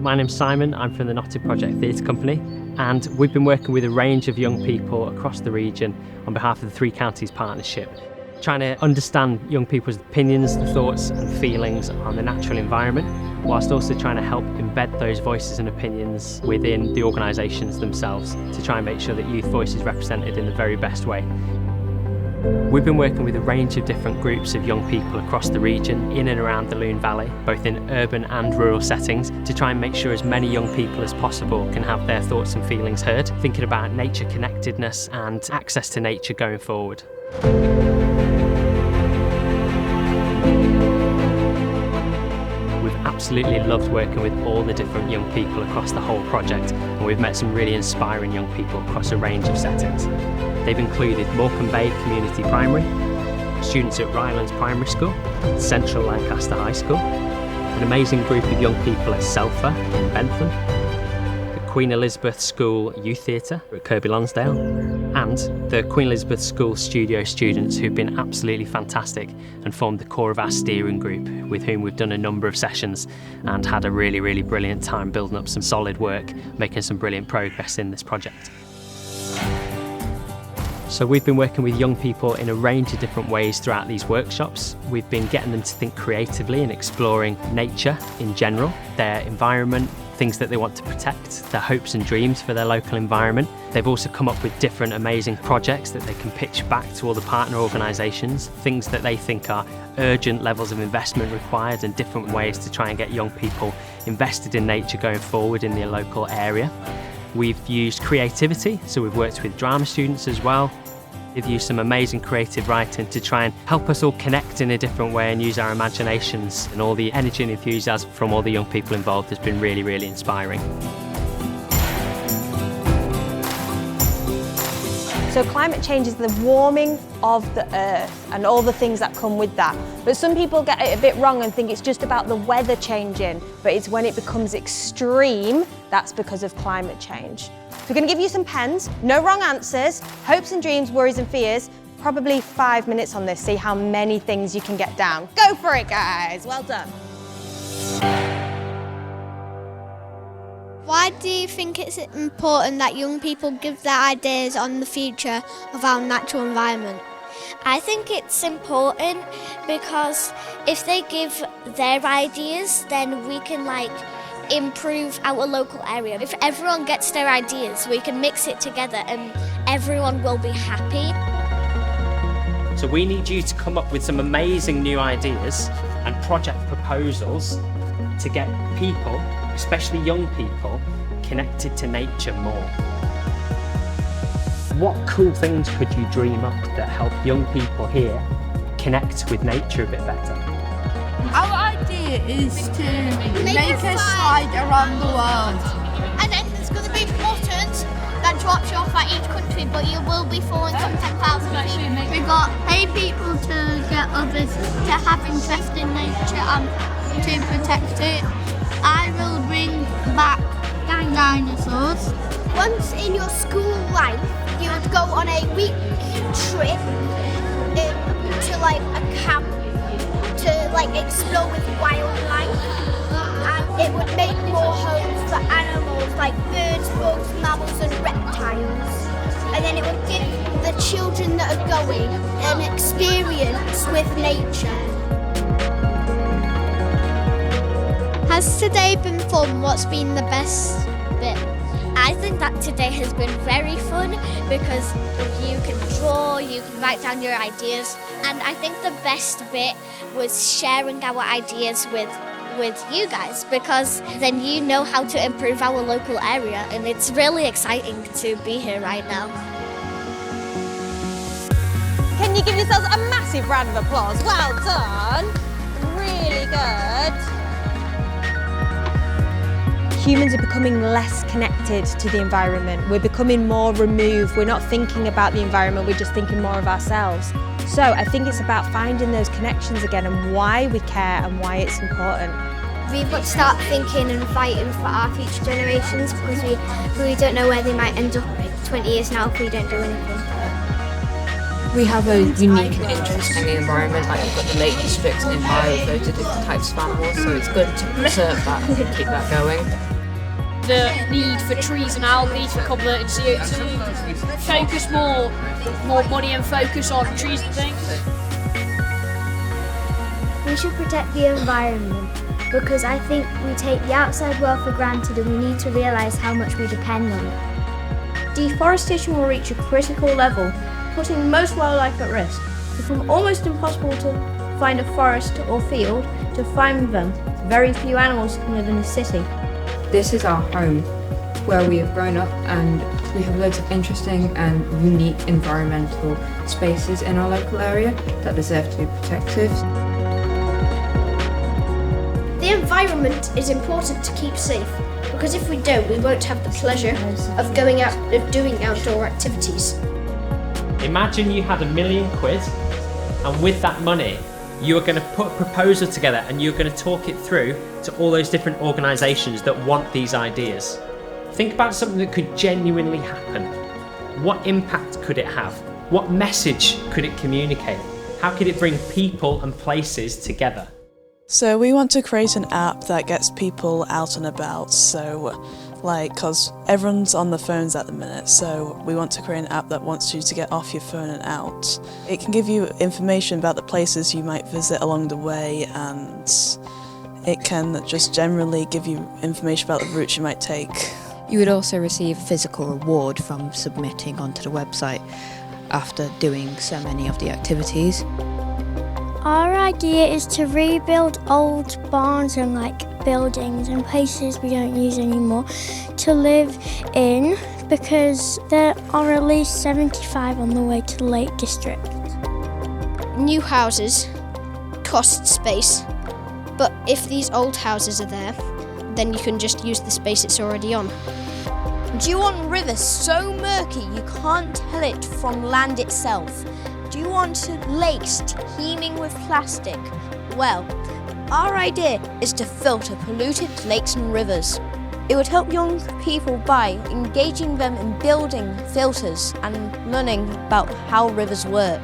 My name's Simon, I'm from the Notting Project Theatre Company, and we've been working with a range of young people across the region on behalf of the Three Counties Partnership, trying to understand young people's opinions, thoughts and feelings on the natural environment, whilst also trying to help embed those voices and opinions within the organisations themselves to try and make sure that youth voice is represented in the very best way. We've been working with a range of different groups of young people across the region, in and around the Lune Valley, both in urban and rural settings, to try and make sure as many young people as possible can have their thoughts and feelings heard, thinking about nature connectedness and access to nature going forward. We've absolutely loved working with all the different young people across the whole project, and we've met some really inspiring young people across a range of settings. They've included Morecambe Bay Community Primary, students at Rylands Primary School, Central Lancaster High School, an amazing group of young people at Selfa in Bentham, the Queen Elizabeth School Youth Theatre at Kirkby Lonsdale, and the Queen Elizabeth School Studio students who've been absolutely fantastic and formed the core of our steering group, with whom we've done a number of sessions and had a really brilliant time building up some solid work, making some brilliant progress in this project. So we've been working with young people in a range of different ways throughout these workshops. We've been getting them to think creatively and exploring nature in general, their environment, things that they want to protect, their hopes and dreams for their local environment. They've also come up with different amazing projects that they can pitch back to all the partner organisations, things that they think are urgent levels of investment required and different ways to try and get young people invested in nature going forward in their local area. We've used creativity, so we've worked with drama students as well. We've used some amazing creative writing to try and help us all connect in a different way and use our imaginations, and all the energy and enthusiasm from all the young people involved has been really inspiring. So climate change is the warming of the earth and all the things that come with that. But some people get it a bit wrong and think it's just about the weather changing, but it's when it becomes extreme, that's because of climate change. So we're going to give you some pens, no wrong answers, hopes and dreams, worries and fears, probably 5 minutes on this, see how many things you can get down. Go for it, guys, well done. Why do you think it's important that young people give their ideas on the future of our natural environment? I think it's important because if they give their ideas, then we can improve our local area. If everyone gets their ideas, we can mix it together and everyone will be happy. So we need you to come up with some amazing new ideas and project proposals to get people, especially young people, connected to nature more. What cool things could you dream up that help young people here connect with nature a bit better? Our idea is to make a slide around the world. And then there's going to be buttons that drops you off at each country, but you will be following some 10,000 feet. We've got pay people to get others to have interest in nature and to protect it. I will bring back dinosaurs. Once in your school life, you would go on a week trip to a camp to explore with wildlife, and it would make more homes for animals like birds, bugs, mammals and reptiles. And then it would give the children that are going an experience with nature. Has today been fun? What's been the best bit? I think that today has been very fun because you can draw, you can write down your ideas, and I think the best bit was sharing our ideas with you guys, because then you know how to improve our local area, and it's really exciting to be here right now. Can you give yourselves a massive round of applause? Well done, really good. Humans are becoming less connected to the environment. We're becoming more removed. We're not thinking about the environment, we're just thinking more of ourselves. So I think it's about finding those connections again and why we care and why it's important. We've got to start thinking and fighting for our future generations, because we don't know where they might end up 20 years now if we don't do anything. We have a unique and interesting environment, like we've got the Lake District nearby with loads of different types of animals, so it's good to preserve that and keep that going. The need for trees and algae for converting CO2, focus more money and focus on trees and things. We should protect the environment because I think we take the outside world for granted and we need to realise how much we depend on it. Deforestation will reach a critical level, putting most wildlife at risk. It will become almost impossible to find a forest or field to find them. Very few animals can live in a city. This is our home, where we have grown up, and we have loads of interesting and unique environmental spaces in our local area that deserve to be protected. The environment is important to keep safe, because if we don't, we won't have the pleasure of going out and doing outdoor activities. Imagine you had £1 million and with that money you were going to put a proposal together and you're going to talk it through to all those different organisations that want these ideas. Think about something that could genuinely happen. What impact could it have? What message could it communicate? How could it bring people and places together? So we want to create an app that gets people out and about, because everyone's on the phones at the minute, so we want to create an app that wants you to get off your phone and out. It can give you information about the places you might visit along the way, and it can just generally give you information about the routes you might take. You would also receive a physical reward from submitting onto the website after doing so many of the activities. Our idea is to rebuild old barns and buildings and places we don't use anymore to live in, because there are at least 75 on the way to the Lake District. New houses cost space, but if these old houses are there, then you can just use the space it's already on. Do you want rivers so murky you can't tell it from land itself? Do you want lakes teeming with plastic? Well, our idea is to filter polluted lakes and rivers. It would help young people by engaging them in building filters and learning about how rivers work.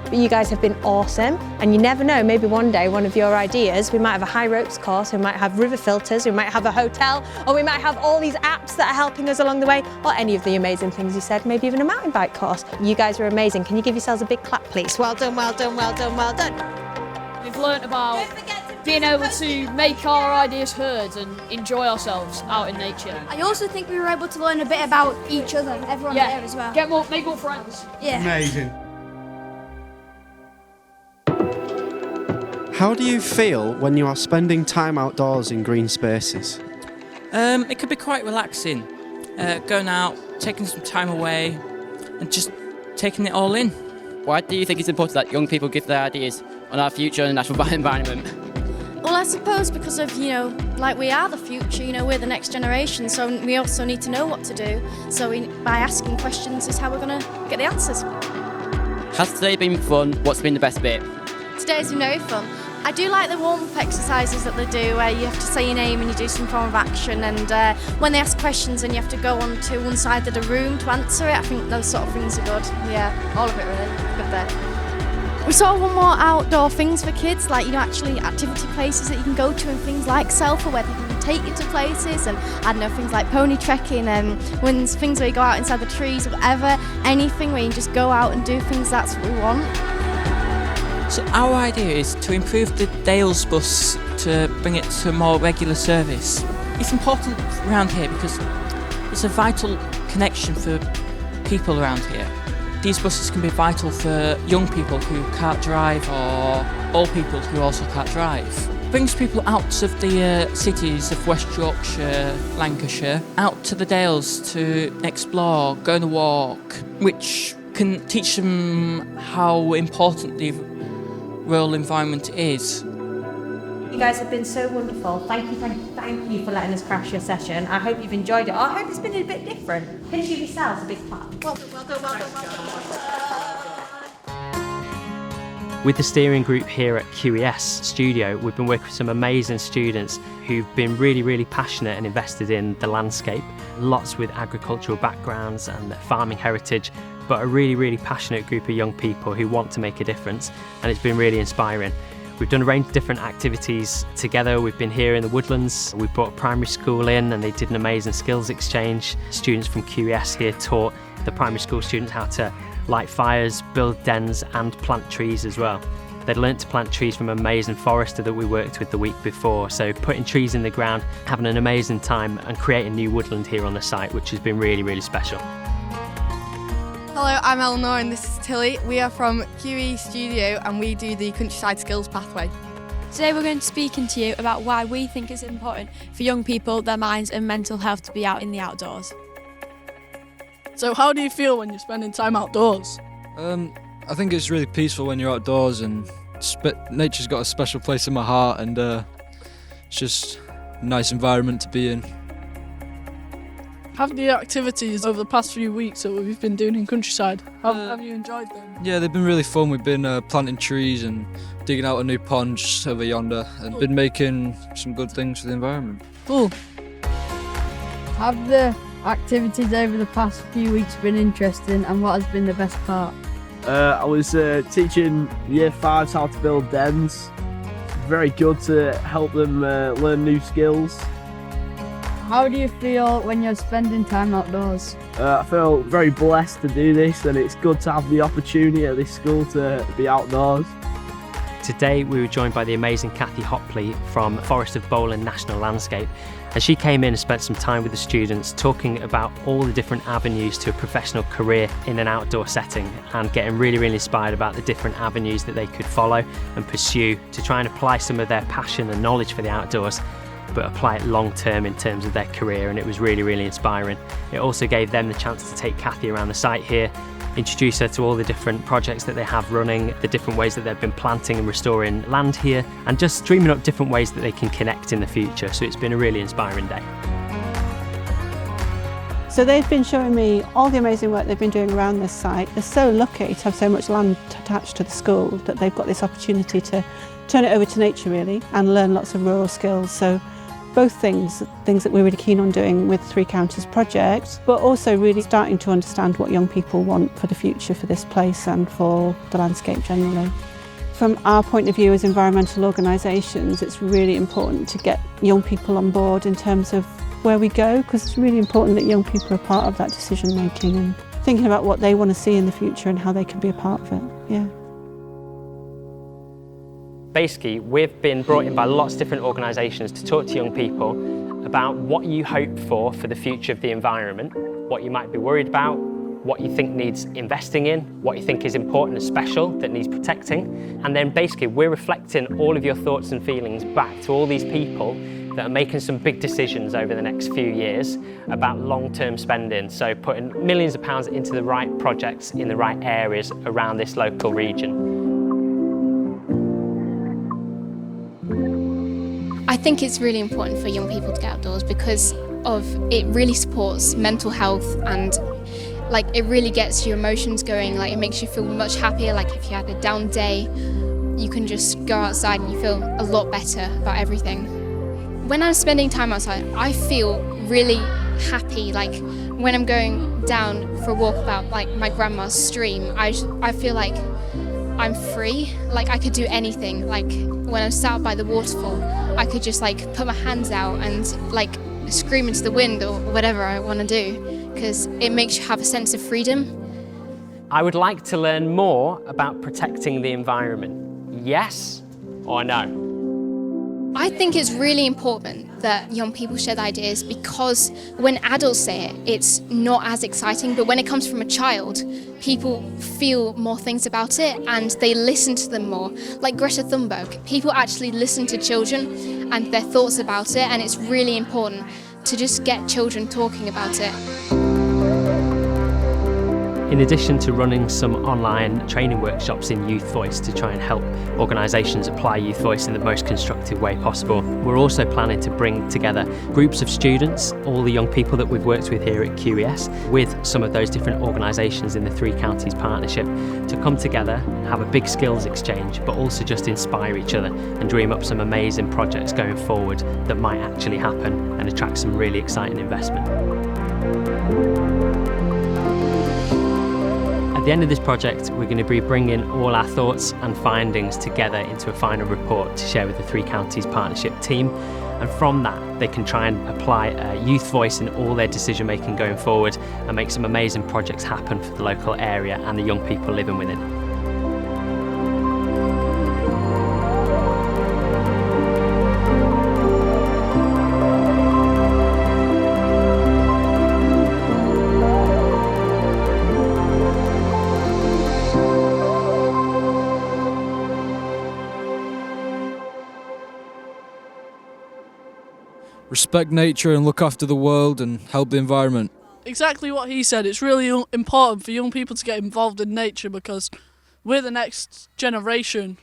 But you guys have been awesome, and you never know, maybe one day one of your ideas, we might have a high ropes course, we might have river filters, we might have a hotel, or we might have all these apps that are helping us along the way, or any of the amazing things you said, maybe even a mountain bike course. You guys are amazing. Can you give yourselves a big clap, please? Well done, well done, well done, well done. We've learnt about being able to make our ideas heard and enjoy ourselves out in nature. I also think we were able to learn a bit about each other, everyone there as well. Make more friends. Yeah. Amazing. How do you feel when you are spending time outdoors in green spaces? It could be quite relaxing, going out, taking some time away and just taking it all in. Why do you think it's important that young people give their ideas on our future and natural environment? Well, I suppose because of, we are the future, we're the next generation, so we also need to know what to do. So by asking questions is how we're going to get the answers. Has today been fun? What's been the best bit? Today's been very fun. I do like the warm-up exercises that they do, where you have to say your name and you do some form of action, and when they ask questions and you have to go on to one side of the room to answer it, I think those sort of things are good. Yeah, all of it really, good there. We saw one more outdoor things for kids, actually activity places that you can go to and things like Selfa, where they can take you to places, and things like pony trekking and things where you go out inside the trees, whatever, anything where you just go out and do things, that's what we want. So our idea is to improve the Dales bus to bring it to a more regular service. It's important around here because it's a vital connection for people around here. These buses can be vital for young people who can't drive or old people who also can't drive. It brings people out of the cities of West Yorkshire, Lancashire, out to the Dales to explore, go on a walk, which can teach them how important the rural environment is. You guys have been so wonderful. Thank you for letting us crash your session. I hope you've enjoyed it. I hope it's been a bit different. Can you give yourselves a big clap? Well done, well done, well done, well done. With the steering group here at QES Studio, we've been working with some amazing students who've been really, really passionate and invested in the landscape. Lots with agricultural backgrounds and their farming heritage. but a really, really passionate group of young people who want to make a difference, and it's been really inspiring. We've done a range of different activities together. We've been here in the woodlands. We brought a primary school in and they did an amazing skills exchange. Students from QES here taught the primary school students how to light fires, build dens and plant trees as well. They'd learnt to plant trees from an amazing forester that we worked with the week before. So putting trees in the ground, having an amazing time and creating new woodland here on the site, which has been really, really special. Hello, I'm Eleanor and this is Tilly. We are from QE Studio and we do the Countryside Skills Pathway. Today we're going to be speaking to you about why we think it's important for young people, their minds and mental health to be out in the outdoors. So how do you feel when you're spending time outdoors? I think it's really peaceful when you're outdoors, and nature's got a special place in my heart, and it's just a nice environment to be in. Have the activities over the past few weeks that we've been doing in Countryside, have you enjoyed them? Yeah, they've been really fun. We've been planting trees and digging out a new pond just over yonder, and been making some good things for the environment. Cool. Have the activities over the past few weeks been interesting, and what has been the best part? I was teaching Year 5s how to build dens. Very good to help them learn new skills. How do you feel when you're spending time outdoors? I feel very blessed to do this, and it's good to have the opportunity at this school to be outdoors. Today we were joined by the amazing Kathy Hopley from Forest of Bowland National Landscape, and she came in and spent some time with the students talking about all the different avenues to a professional career in an outdoor setting, and getting really, really inspired about the different avenues that they could follow and pursue to try and apply some of their passion and knowledge for the outdoors, but apply it long term in terms of their career, and it was really, really inspiring. It also gave them the chance to take Kathy around the site here, introduce her to all the different projects that they have running, the different ways that they've been planting and restoring land here, and just dreaming up different ways that they can connect in the future. So it's been a really inspiring day. So they've been showing me all the amazing work they've been doing around this site. They're so lucky to have so much land attached to the school that they've got this opportunity to turn it over to nature really and learn lots of rural skills. So both things that we're really keen on doing with Three Counties project, but also really starting to understand what young people want for the future for this place and for the landscape generally. From our point of view as environmental organisations, it's really important to get young people on board in terms of where we go, because it's really important that young people are part of that decision making and thinking about what they want to see in the future and how they can be a part of it. Yeah. Basically, we've been brought in by lots of different organisations to talk to young people about what you hope for the future of the environment, what you might be worried about, what you think needs investing in, what you think is important and special that needs protecting. And then basically we're reflecting all of your thoughts and feelings back to all these people that are making some big decisions over the next few years about long-term spending. So putting millions of pounds into the right projects in the right areas around this local region. I think it's really important for young people to get outdoors because it really supports mental health, and it really gets your emotions going. It makes you feel much happier. If you had a down day, you can just go outside and you feel a lot better about everything. When I'm spending time outside, I feel really happy. When I'm going down for a walk about my grandma's stream, I feel like I'm free. I could do anything. When I'm sat by the waterfall, I could just put my hands out and scream into the wind or whatever I want to do, because it makes you have a sense of freedom. I would like to learn more about protecting the environment. Yes or no? I think it's really important that young people share their ideas, because when adults say it, it's not as exciting, but when it comes from a child, people feel more things about it and they listen to them more. Like Greta Thunberg, people actually listen to children and their thoughts about it, and it's really important to just get children talking about it. In addition to running some online training workshops in Youth Voice to try and help organisations apply Youth Voice in the most constructive way possible, we're also planning to bring together groups of students, all the young people that we've worked with here at QES, with some of those different organisations in the Three Counties Partnership, to come together, have a big skills exchange, but also just inspire each other and dream up some amazing projects going forward that might actually happen and attract some really exciting investment. the end of this project, we're going to be bringing all our thoughts and findings together into a final report to share with the Three Counties Partnership team. And from that, they can try and apply a youth voice in all their decision making going forward and make some amazing projects happen for the local area and the young people living within. Respect nature and look after the world and help the environment. Exactly what he said. It's really important for young people to get involved in nature because we're the next generation